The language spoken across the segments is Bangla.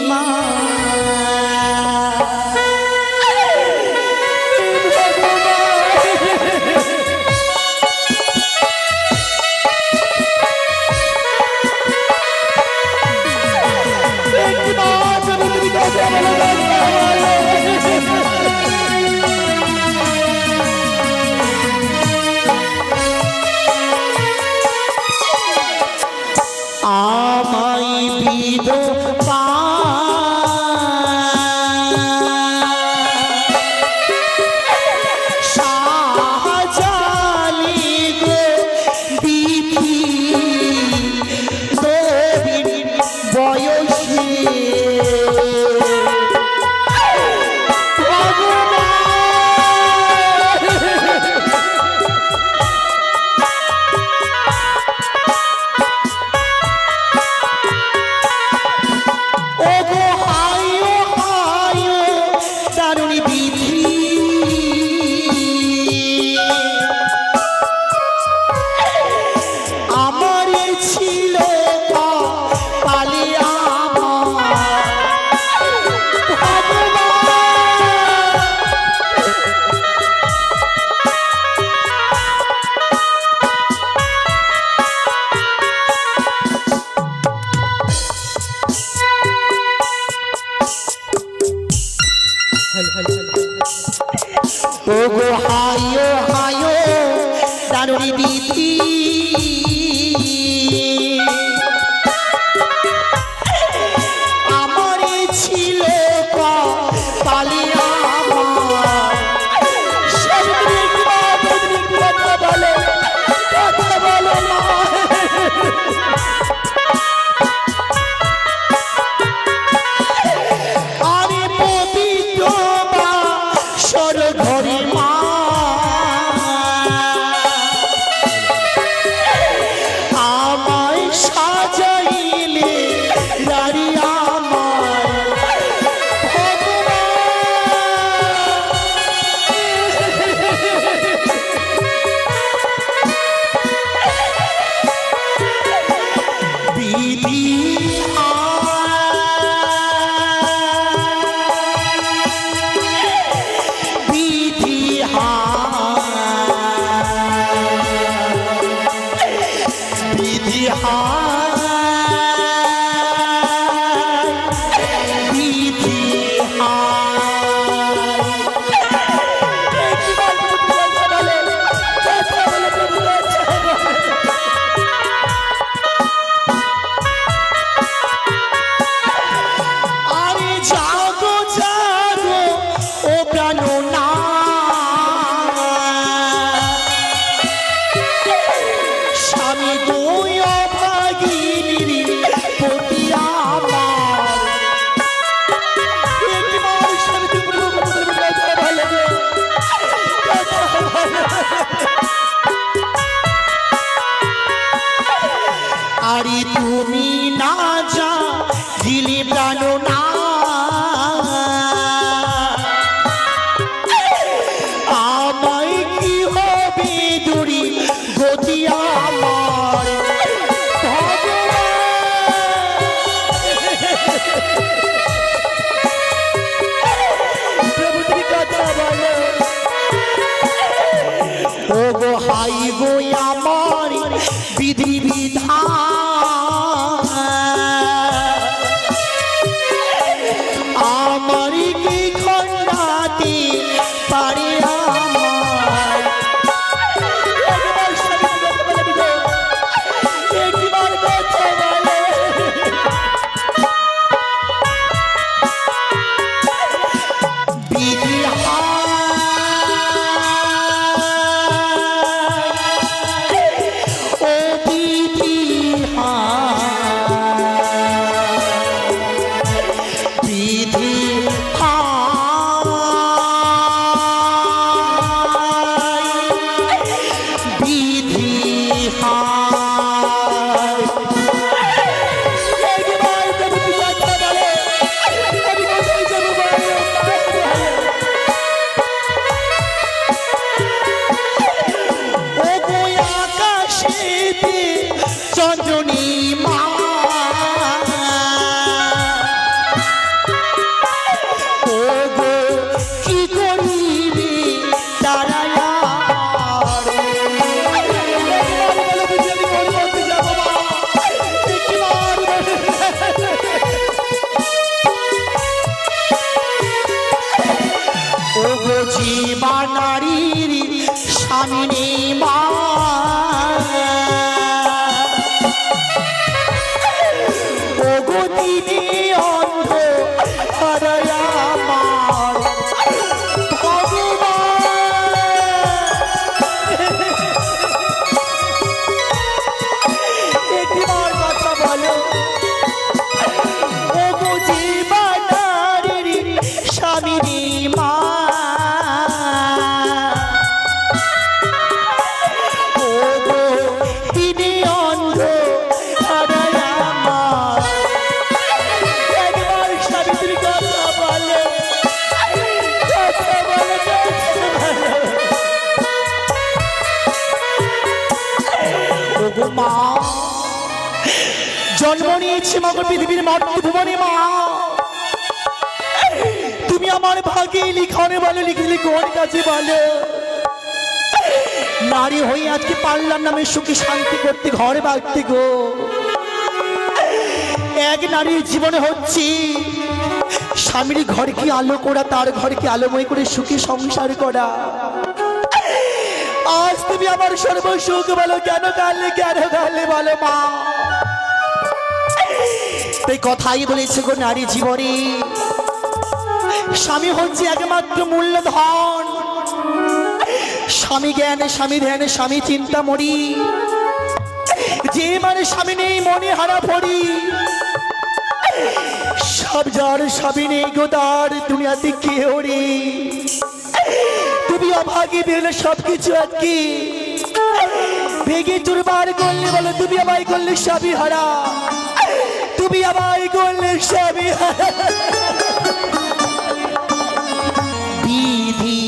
মা আমায় বিধবা সাজালি গো বিধি তোর বয়সে ওগো হায়ো হায়ো দারুণী বিধি আমার ছিল পালিয়া কথা বলো না আরে পবিত্র বা সর ঘরে মা তিনি অন্ধ হারায় আমার একটিবার কথা বলো ও জীবনারী স্বামী মা মা জন্ম নিয়েছি মগর পৃথিবীর মাতৃভুবনে মা তুমি আমার ভাগে লিখনে বলো লিখলে কোন কাছে বলো নারী হয়ে আজকে পারলাম না আমি সুখী শান্তি করতে ঘরে বাড়তে গো এক নারীর জীবনে হচ্ছে স্বামীর ঘরকে আলো করা তার ঘরকে আলোময় করে সুখী সংসার করা আজ তুমি আমার সর্বসুখ বলো কেন গালে বলো মা তাই কথাই বলেছে গো নারী জীবনে স্বামী হচ্ছে একমাত্র মূল্যধন স্বামী জ্ঞান স্বামী ধ্যান স্বামী চিন্তা মরি যে মানে স্বামী নেই মনে হারা পড়ি সব যার স্বামী নেই গো তার দুনিয়াতে কেউ নেই তুমি অভাগী পেলে সবকিছু আজকে ভেঙে চুরমার করলে বলো তুমি আমায় করলে স্বামী হারা তুমি আমায় করলে স্বামী হারা বিধি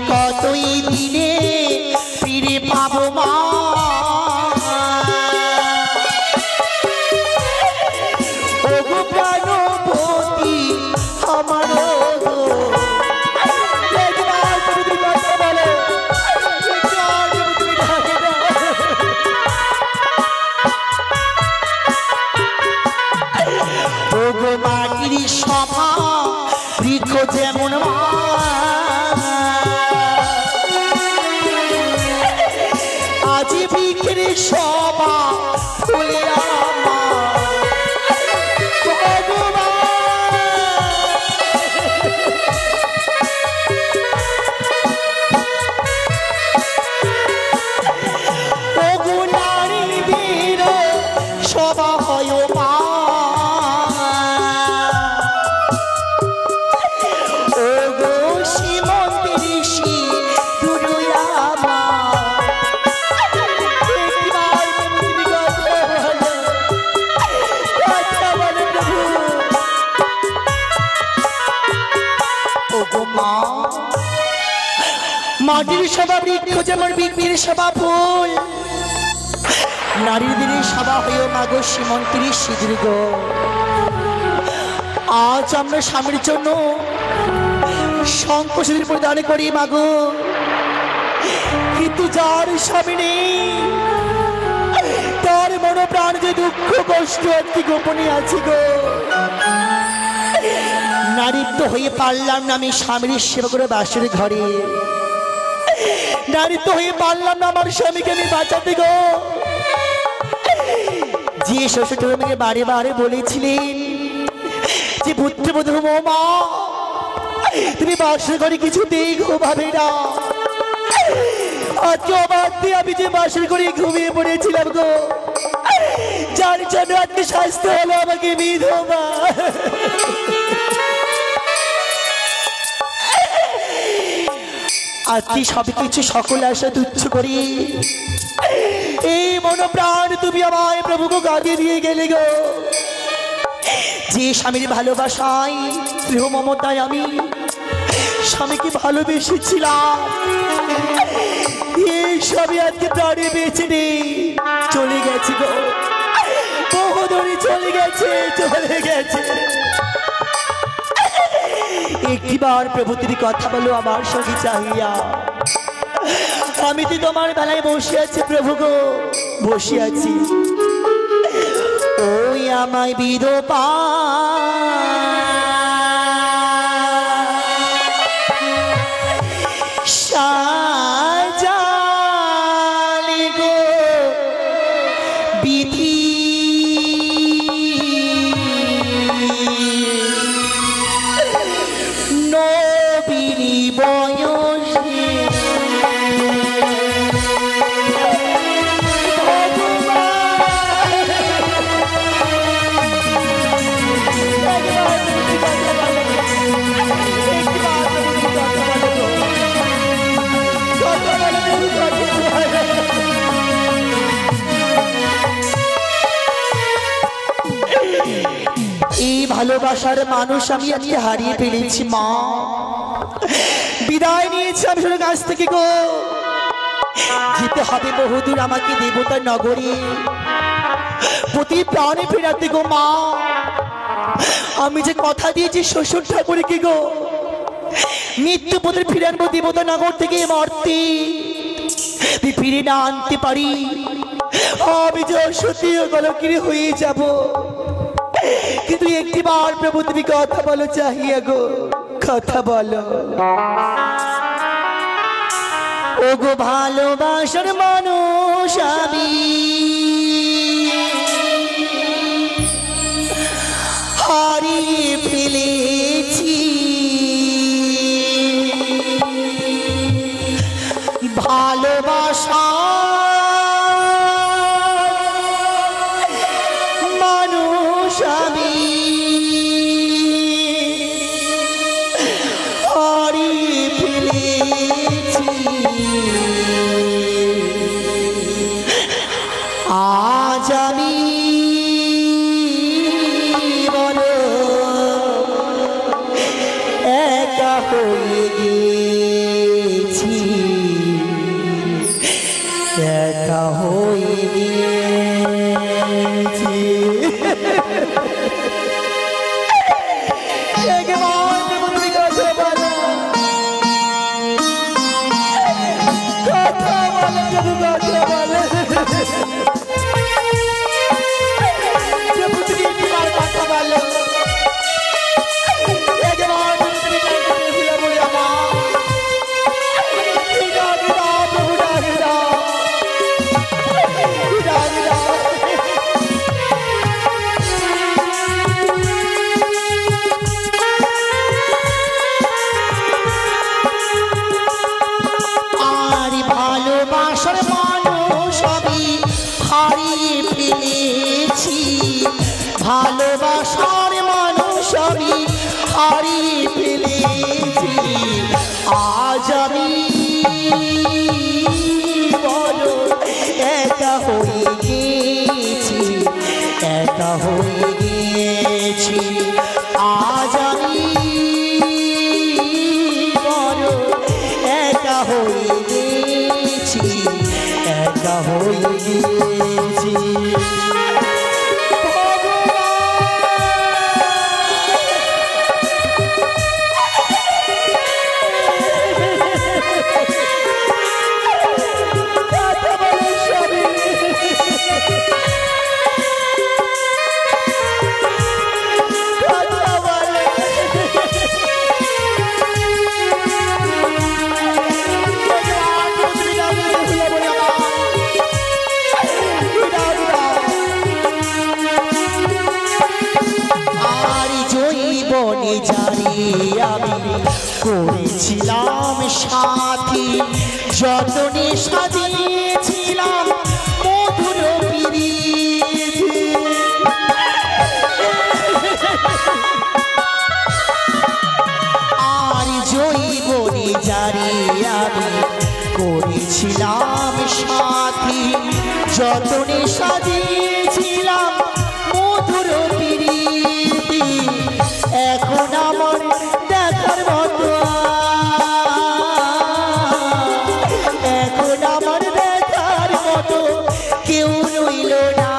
কতই দিনে ফিরে পাবো মা ওগো প্রাণপতি আমার ওগো মাটির সভা বৃক্ষ যেমন মা সবা ফুলে নারীদের সবা হয় মা ওগো সীমন্তের ঋষি মাটির সভা বৃক্ষ যেমন বৃক্ষের সভা ফুল নারীর দিনের সভা হয়েও মাগো সীমন্তের সিঁদুর গো আজ আমরা স্বামীর জন্য শঙ্খ সিঁদুর পরিধান করি মাগো কিন্তু যার স্বামী নেই তার মন প্রাণ যে দুঃখ কষ্ট আজকে গোপনে আছে গো নারীত্ব হয়ে পারলাম না আমি স্বামীর সেবা করে বাসের ঘরে নারীত্ব হয়ে পারলাম না আমার স্বামীকে আমি বাঁচাতে গো যে শ্বশুর আমাকে বারে বারে বলেছিলেন যে পুত্রবধূ মা তুমি বাসের ঘরে কিছুতেই ঘুমাবে না আজকে অবাক দিয়ে আমি যে বাসের ঘরে ঘুমিয়ে পড়েছিলাম গো যার জন্য আজকে শাস্তি হলো আমাকে বিধবা আজকে সবকিছু সকল আশা তুচ্ছ করি এই মনোপ্রাণ তুমি আমায় প্রভুকে গাদিয়ে দিয়ে গেলে গো। যে স্বামীর ভালোবাসায় স্নেহ মমতায় আমি স্বামীকে ভালোবেসেছিলাম, এই সবই আজকে প্রাণে বেঁচে নেই, চলে গেছে গো, বহুদূরে চলে গেছে, চলে গেছে। একটিবার প্রভু তুমি কথা বলো আমার সঙ্গে চাহিয়া। আমি তো তোমার বেলায় বসে আছি প্রভু গো, বসে আছি। ওই আমায় বিধবা সাজালে গো বিধি, নবীনী বয়সে এই ভালোবাসার মানুষ আমি আজকে হারিয়ে ফেলেছি মা। বিদায় নিয়েছি আমি শুনে কাছ থেকে গো, যেতে হবে বহুদূর আমাকে দেবতার নগরে, প্রতি প্রাণে ফেরাতে গো মা। আমি যে কথা দিয়েছি শ্বশুর ঠাকুরকে গো, মৃত্যু পথে ফিরে আনবো দেবতা নগর থেকে মর্তে, ফিরে না আনতে পারি আমি যে সত্যি গলকিরি হয়ে যাব। কিন্তু একটিবার প্রভু তুমি কথা বলো চাহিয়া গো, কথা বলো। ও গো ভালোবাসার মানুষ আমি হারিয়ে ফেলেছি, ভালোবাসা মানুষ আমি হারিয়ে ফেলেছি। আজ আমি বলো একা হয়ে গেছি, একা হয়ে গেছি। ভালোবাসার মানুষ আমি হারিয়ে ফেলেছি। আজ আমি বলো একা হয়ে গেছি, একা হয়ে গেছি। আজ আমি বলো একা হয়ে গেছি, একা হয়ে গেছি। আমি করেছিলাম সাথী, যতনে সাজিয়েছিলাম মধুর পিরিতি। আর জৈবনে জারি আমি ছিলাম সাথী, যতনে সাজিয়েছিলাম মধুর প্রীতি, এখন আমার দেখার মতো, এখন আমার দেখার মতো কেউ রইল না।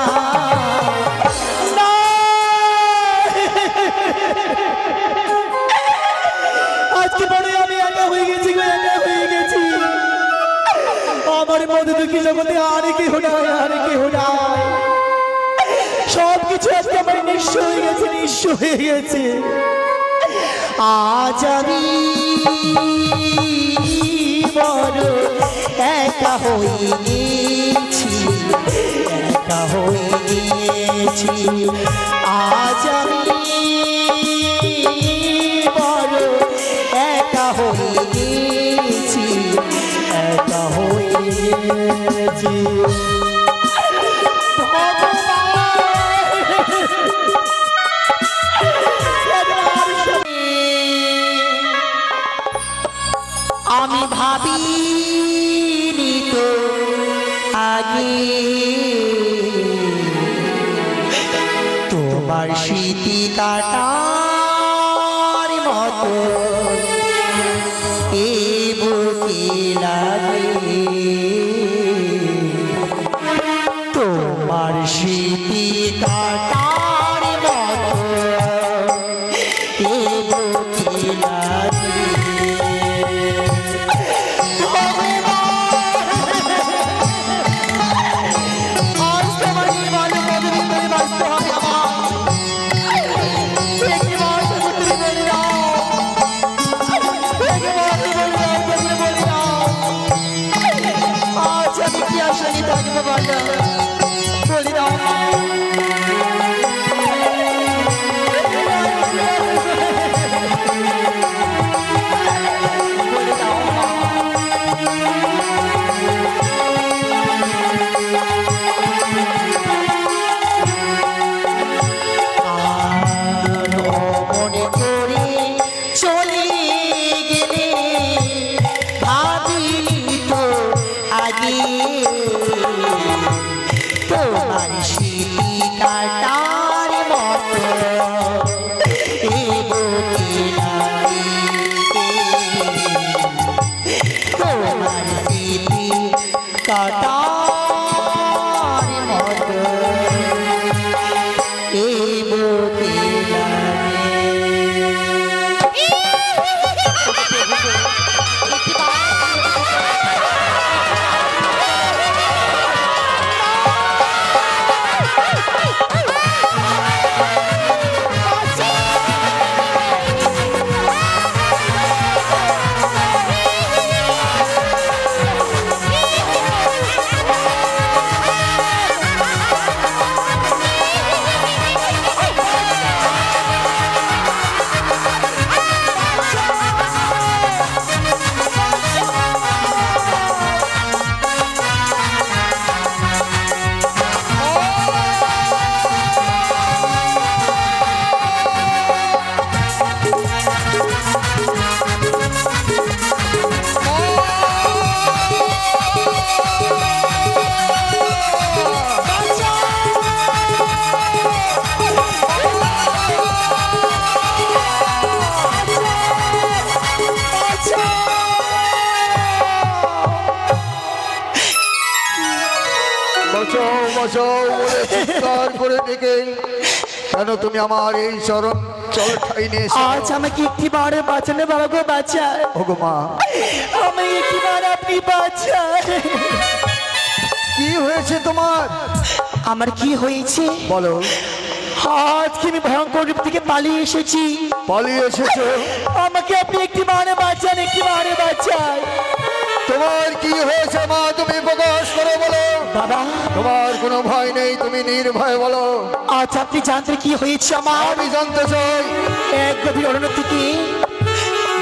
আজকে পরে আমি একা হয়ে গেছি, একা হয়ে গেছি। আমার মধ্যে দুঃখী জগতে আর কেহ নাই, আর কেহ নাই। সবকিছু আজকে আমার নিঃস্ব হয়ে গেছে, নিঃস্ব হয়ে গেছে। আজ আমি বড় একা হয়ে গেছি, একা হয়ে গেছি। আজ আমি বড় একা হয়ে গেছি, একা হয়ে গেছি। আমি ভাবিনি তো আগে তোমার স্মৃতি কাটার মতো এ বুকে লাগে, তোমার স্মৃতি কাটার মতো এ বুকে লাগে। তোমার স্মৃতি কাটার মতো এ বুকে লাগে, তোমার স্মৃতি কাটার মতো এ বুকে লাগে। কেন তুমি আমার এই চরণ চল ঠাই নিয়ে আজ আমাকে একটি বারে বাঁচানো বাবা গো, বাঁচা। ওগো মা, আমি একটি বার আপনি বাঁচা। কি হয়েছে তোমার? আমার কি হয়েছে বলো। আজকে আমি ভয়ঙ্কর রূপ থেকে পালিয়ে এসেছি। পালিয়ে এসেছো? আমাকে আপনি একটি বারে বাঁচান, একটি বারে বাঁচান। তোমার কি হয়েছে মা, তুমি প্রকাশ করে বলো। বাবা, তোমার কোনো ভয় নেই, তুমি নির্ভয় বলো। আজ আপনি জানতে কি হয়েছে আমার? আমি জানতে চাই। এক গভীর অরণ্য থেকে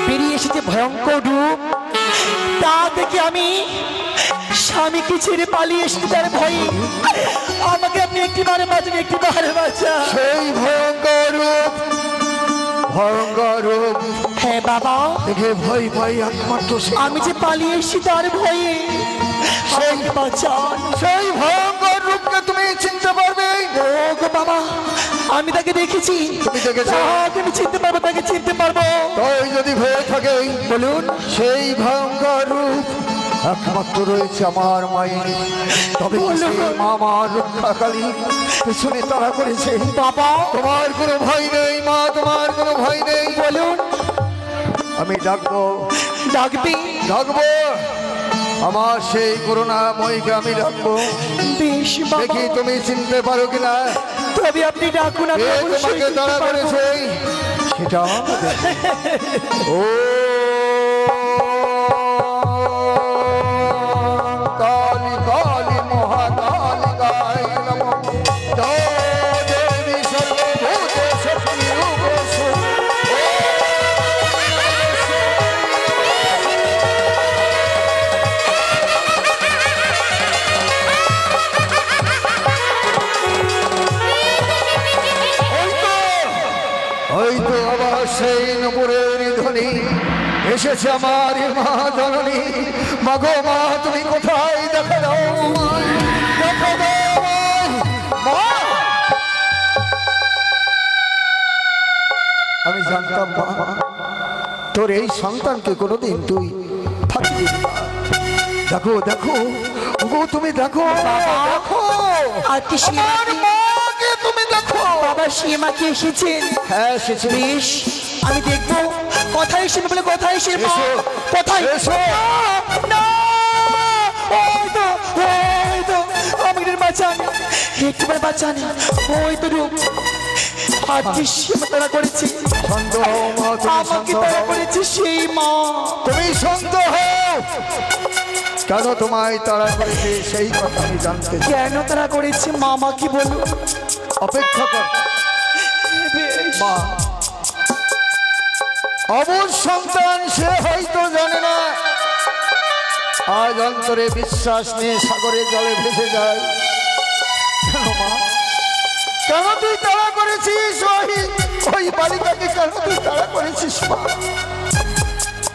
বেরিয়ে এসেছে ভয়ঙ্কর রূপ, তা দেখে আমি স্বামীকে ছেড়ে পালিয়ে এসেছি তার ভয়ে। আমাকে আপনি একটি বারে বাঁচান, একটি বারে বাঁচান। সেই ভয়ঙ্কর রূপ, ভয়ঙ্কর রূপ। হ্যাঁ বাবা, দেখে ভয় ভয় একমাত্র আমি যে পালিয়ে এসেছি তার ভয়ে। সেই বাঁচান। সেই ভয়ঙ্কর রূপকে তুমি চিনতে পারবে? ও গো বাবা, আমি তাকে দেখেছি। তুমি দেখেছো? তাকে আমি চিনতে পারবো, তাকে চিনতে পারবো। তাই যদি ভয় থাকে, বলুন। সেই ভয়ঙ্কর রূপ একমাত্র রয়েছে আমার মায়ের। তবে কি সেই মা আমার রক্ষাকালী পেছনে তারা করেছে? বাবা, তোমার কোনো ভয় নেই মা, তোমার কোনো ভয় নেই। বলুন। আমি ডাকবো, ডাকবি? ডাকবো আমার সেই করুণাময়ীকে আমি ডাকবো। বেশ বাবা, দেখি তুমি চিনতে পারো কিনা। তবে আপনি ডাকুন, আমি কে অবশ্যই তোমাকে চিনতে তাড়া পারবো। করেছে সেটা ও কালী কালী মহাকালী গায় নমঃ। জয় দেবী সর্বভূত শক্তি রূপস্য। হয়তো আবার সেই নপুরের ধ্বনি এসেছে আমার মা জননী। মাগো মা, তুমি কোথায়? দেখা দাও আমায়, দেখা দাও আমায়। মা, আমি জানতাম মা, তোর এই সন্তানকে কোনোদিন তুই ফাঁকি দিবি না। দেখো দেখো গো, তুমি দেখো দেখো আর কি আমার মাকে তুমি দেখো। বাবা, সীমাকে এসেছেন? হ্যাঁ এসেছে। বেশ, আমি দেখবো। কোথায় এসে বলে, কোথায় এসে? এসো, কোথায়? এসো। না, ওই তো, ওই তো, আমাকে বাঁচান, একটুবার বাঁচান। ওই তো রূপ, আজকে সীমা তারা করেছে, শান্ত হও মা, তুমি আমাকে শান্ত তারা হও। করেছে সেই মা। তুমি শান্ত হও। কেন তোমায় তাড়া করেছে সেই কথা আমি জানতে চাই। কেন তারা করেছে মা, আমাকে বলো। অপেক্ষা কর বেশ, মা। অবুঝ সন্তান সে হয়তো জানে না, আজ অন্তরে বিশ্বাস নিয়ে সাগরে জলে ভেসে যায়। কেন মা, কেন তুই তাড়া করেছিস ওই বালিকাকে? কেন তুই তাড়া করেছিস মা?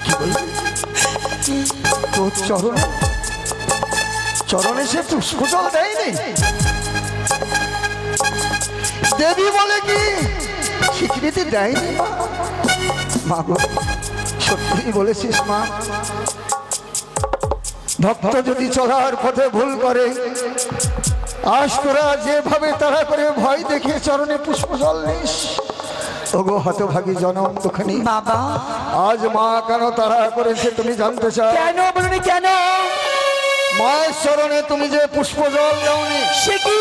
কি বলবি? তোর চরণে চরণে সে পুষ্পজল দেয়নি? দেবী বলে কি স্বীকৃতি দেয়নি মা? মা গো, সত্যি বলেছিস মা। ভক্ত যদি চলার পথে ভুল করে, আজ তোরা যেভাবে তারা করে ভয় দেখে চরণে পুষ্পজল নিস, ওগো হতভাগী জনম দুঃখানি। বাবা, আজ মা কেন তারা করেছে তুমি জানতে চাও? কেন বলুন, কেন? মায়ের চরণে তুমি যে পুষ্পজল দাওনি, সে কি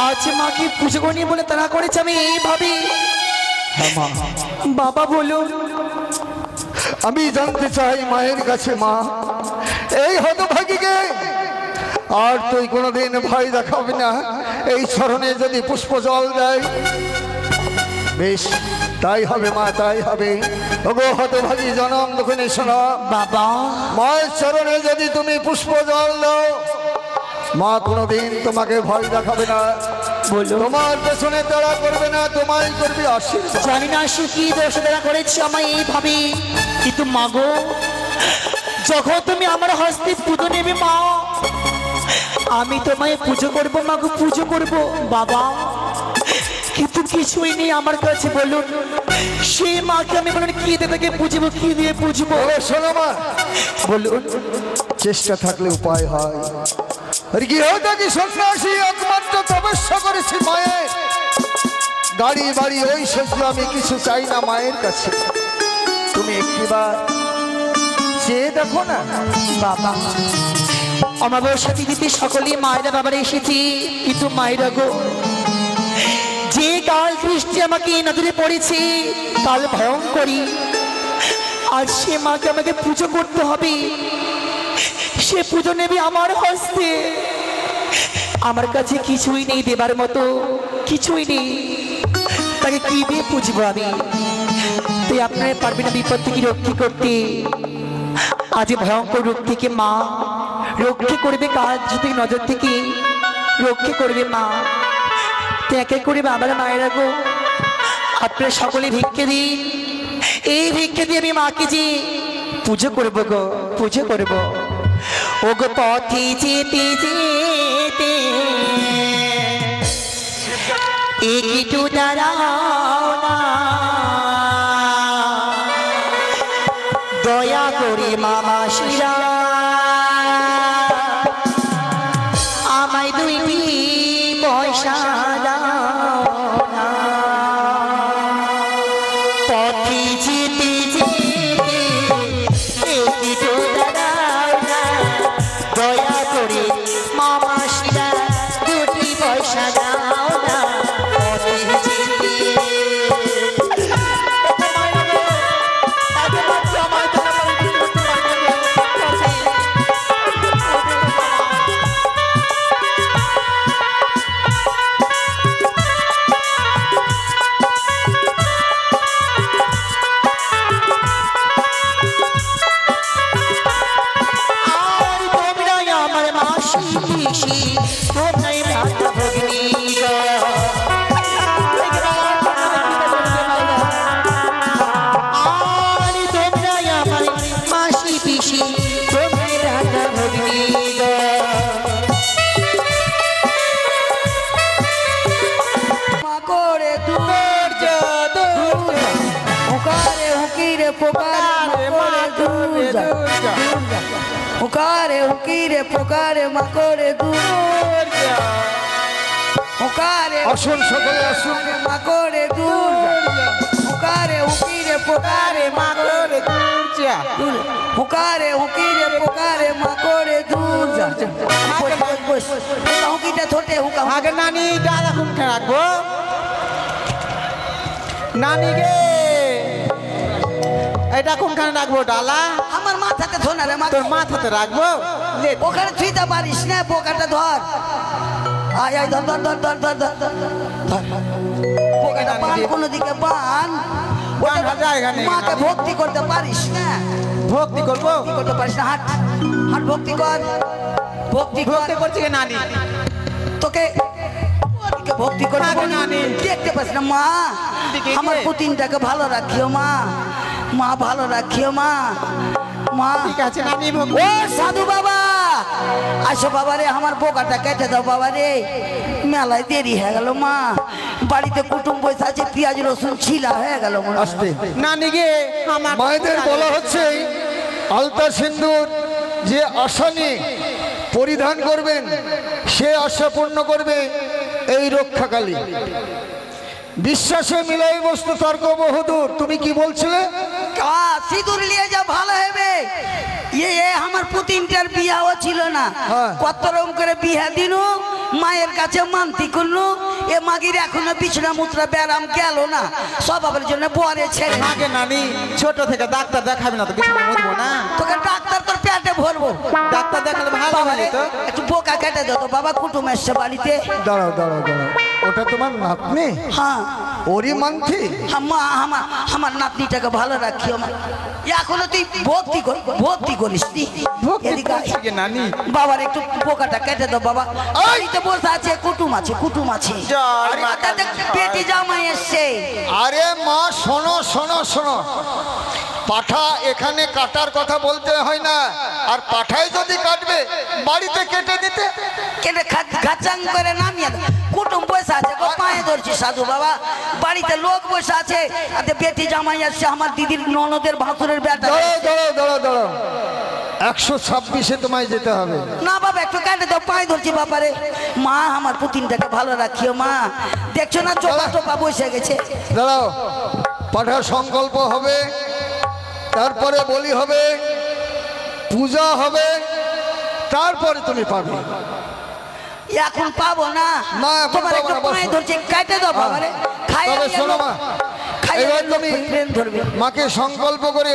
আজ মাকে পুজো করিনি বলে তারা করেছে? আমি এই ভাবি। হ্যাঁ মা, বাবা বলুন। আমি জানতে চাই মায়ের কাছে মা, এই হতভাগীকে আর তুই কোনোদিন ভয় দেখাবি না? এই চরণে যদি পুষ্পজল দেয়, বেশ তাই হবে মা, তাই হবে। ওগো হতভাগী জনম দুঃখিনী শোনো, বাবা, মায়ের চরণে যদি তুমি পুষ্পজল দাও, মা কোনোদিন তোমাকে ভয় দেখাবে না, বলুন। তোমার পেছনে তারা করবে না, তোমায় করবে আশীর্বাদ। জানি না সে কি দোষ তারা করেছে আমায় এই ভাবি, কিন্তু মাগো, যখন তুমি আমার হস্তে পুজো নেবে মা, আমি তোমায় পুজো করবো মাগো, পুজো করবো বাবা। কিন্তু কিছুই নেই আমার কাছে, বলুন সেই মাকে আমি বলুন কি দিয়ে তাকে পুজবো, কি দিয়ে পুজবো? ওরে শোনো মা, বলুন। চেষ্টা থাকলে উপায় হয়। আর কি হতো কি সন্ন্যাসী একমাত্র তপস্যা করেছি মায়ের। গাড়ি বাড়ি ওই সহ্য আমি কিছু চাই না মায়ের কাছে। তুমি একটিবার চেয়ে দেখো না বাবা, অমাবস্যা তিথিতে সকলেই মায়েরা বাবারা এসেছি, কিন্তু মায়েরা গো, যে কাল দৃষ্টি আমাকে এই নজরে পড়েছে, কাল ভয়ঙ্করী। আর সে মাকে আমাকে পুজো করতে হবে, সে পুজো নেবে আমার হস্তে। আমার কাছে কিছুই নেই দেবার মতো, কিছুই নেই, তাকে কি দিয়ে পুজবো আমি? তাই আপনারা পারবেন না বিপদ থেকে রক্ষা করতে। আজ ভয়ঙ্কর রূপ থেকে মা রক্ষা করবে, কাজ থেকে নজর থেকে রক্ষা করবে মা। তো একে করে বাবার মায়েরা গো, আপনারা সকলে ভিক্ষে দিন, এই ভিক্ষে দিয়ে আমি মাকে যে পুজো করবো গো, পুজো করবো। ওগো পথে যেতে যেতে একটু দাঁড়াও না, দয়া করে মামা শিরা আমায় দুইটি পয়সা দাও না। পথে যেতে যেতে একটু দাঁড়াও না, দয়া করে মামা শিরা দুটি পয়সা দাও না। পথে যেতে হুকারে হুকিরে পোকারে মাকড়ে দূর যা, হুকারে আসুন সকলে আসুন, মাকড়ে দূর যা, হুকারে হুকিরে পোকারে মাকড়ে দূর যা, হুকারে হুকিরে পোকারে মাকড়ে দূর যা। হুকিটা থোটে হুকা আগে নানি দাদা কোনখানে রাখবো? নানি গে এটা কোনখানে রাখবো? ডালা আমার মাথাতে ধর না রে, তোর মাথাতে রাখবো? ওখানে ছুঁইতে পারিস না, পোকাটা ধর। আয় আয় ধর ধর ধর ধর ধর ধর ধর, পোকাটা বান কোনো দিকে বান। বাঁধা জায়গা নেই। মাকে ভক্তি করতে পারিস না, ভক্তি করবো? ভক্তি করতে পারিস না, হাট হাট ভক্তি কর, ভক্তি কর। ভক্তি করছি কে নানি? তোকে ওদিকে ভক্তি করতে আগে বলি, নানি। দেখতে পাস না মা? দিকে আমার কে? পুতিনটাকে ভালো রাখিও মা, মা ভালো রাখিও মা, মা। ঠিক আছে নানি ভক্তি। ও সাধু বাবা, আসো বাবা রে, আমার বোকাটা কেটে দাও বাবা রে, মেলায় দেরি হয়ে গেল মা, বাড়িতে কুটুম বসে আছে, পেঁয়াজ রসুন ছিলা হয়ে গেল মনে হয়। আসতে নানি গে আমার মায়েদের বলা হচ্ছে আলতা সিন্দুর যে আশা নিয়ে পরিধান করবেন সে আশা পূর্ণ করবে এই রক্ষাকালী। বিশ্বাসে মিলাই বস্তু তর্ক বহুদূর। তুমি কি বলছিলে? সিঁদুর নিয়ে যা ভালো হবে। এ আমার পুতিনটার বিয়াও ছিল না, হ্যাঁ। কত রকম করে বিয়া দিনু, মায়ের কাছে মানতি করলু, এ মাগির এখনো বিছনা মুত্রা ব্যারাম গেল না, সবাবের জন্য বরে ছেড়ে। আগে নানি ছোট থেকে ডাক্তার দেখাবি না তো কিছু বুঝবো না? তোকে ডাক্তার তোর পেটে ভরবো, ডাক্তার দেখালে ভালো বাবা হবে রে, তো। একটু বোকা কেটে দে তো বাবা, কুটুম এসছে বাড়িতে। দাঁড়াও দাঁড়াও দাঁড়াও, ওটা তোমার নাতনি? হ্যাঁ ওরই মানছি। আমার নাতনিটাকে ভালো রাখিও মা। এখনো তুই ভক্তি করিস নি। ভক্তি এদিকে আয়। করছি কে নানি? বাবার একটু পোকাটা কেটে দাও বাবা। বাড়িতে বসে আছে, কুটুম আছে, কুটুম আছে। জয় মা তাতে পেটি জামাই এসছে। আরে মা শোনো শোনো শোনো, পাঠা এখানে কাটার কথা বলতে হয় না, আর পাঠাই যদি কাটবে বাড়িতে কেটে দিতে। কেটে গাচাং করে নামিয়ে দাও। কুটুম বসে আছে, গো পায়ে ধরছি সাধু বাবা, বাড়িতে লোক বসে আছে, আর বেটি জামাই আসছে, আমার দিদির ননদের ভাসুরের বেটা। দাঁড়াও দাঁড়াও দাঁড়াও দাঁড়াও, 126-এ তোমায় যেতে হবে। না বাবা একটু কেটে দাও, পায়ে ধরছি বাবারে। মা আমার পুতিনটাকে ভালো রাখিও মা, দেখছো না চোপা টোপা বসে গেছে। দাঁড়াও, পাঠা সংকল্প হবে, তারপরে বলি হবে, পূজা হবে, তারপরে তুমি পাবে। এখন পাবো না, না, এখন তোমার পাবো একটু না, পায়ে বসো। ধরছি, কেটে দাও বাবারে। তবে শোনো মা, এবার তুমি ট্রেন ধরবে। মাকে সংকল্প করে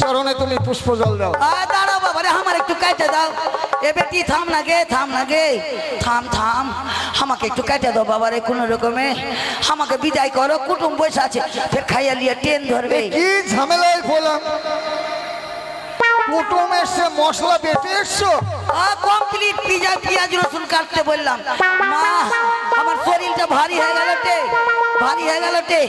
চরণে তুমি পুষ্প জল দাও। দাঁড়াও বাবারে, আমার একটু কেটে দাও। এ বেটি থাম না গে, থাম না গে, থাম থাম, আমাকে একটু কেটে দাও বাবারে কোনো রকমে, আমাকে বিদায় করো, কুটুম বসে আছে, ফের খাইয়া নিয়ে ট্রেন ধরবে। কি ঝামেলায় বললাম, কুটুম এসছে, মশলা বেটে এসছো। কমপ্লিট পেঁয়াজ রসুন কাটতে বললাম। মা আমার শরীরটা ভারী হয়ে গেল টে, ভারী হয়ে গেল টে।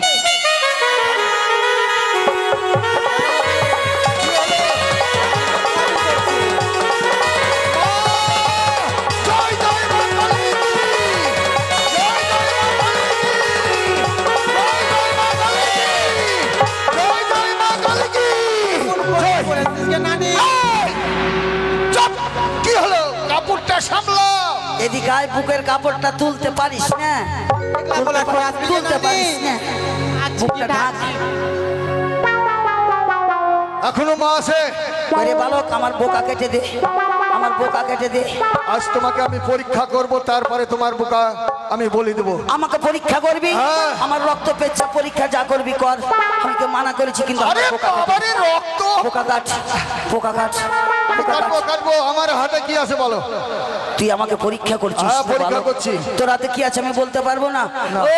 করেছিস কে নানি? চুপ! কি হলো? কাপড়টা সামলা। এদিকে আয়, বুকের কাপড়টা তুলতে পারিস না? বলা করে আসবি কে তুলতে নানি? পারিস না? বুকটা ঢাক। এখনো মা আছে? আরে বালক, আমার বোকা কেটে দে, আমার বোকা কেটে দে। আজ তোমাকে আমি পরীক্ষা করব, তারপরে তোমার বোকা আমি বলে দেবো। আমাকে পরীক্ষা করবি? হ্যাঁ। আমার রক্ত পেচ্ছা পরীক্ষা যা করবি কর, আমি তো মানা করেছি, কিন্তু আমার আরে বোকা কেটে দে। বাবারে রক্ত! বোকা কাট, বোকা কাট, বোকা কাটবো কাট। কাটবো, আমার হাতে কি আছে বলো? তুই আমাকে পরীক্ষা করছিস? হ্যাঁ, পরীক্ষা বালক। করছি। তোর হাতে কি আছে আমি বলতে পারবো না। না। ও,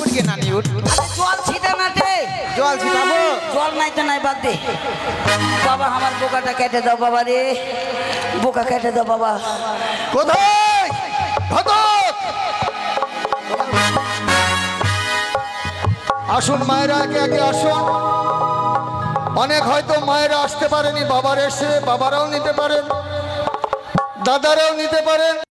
উঠ গে নানি উঠ। জল ছিটা না দে। জল ছিটাবো? জল নাই তো নাই, বাদ দে। বাবা, আমার বোকাটা কেটে দাও বাবা রে, বোকা কেটে দাও বাবা। কোথায় ঘাতক? আসুন মায়েরা, একে একে আসুন। অনেক হয়তো মায়েরা আসতে পারেনি, বাবার এসে বাবারাও নিতে পারেন, দাদারাও নিতে পারেন।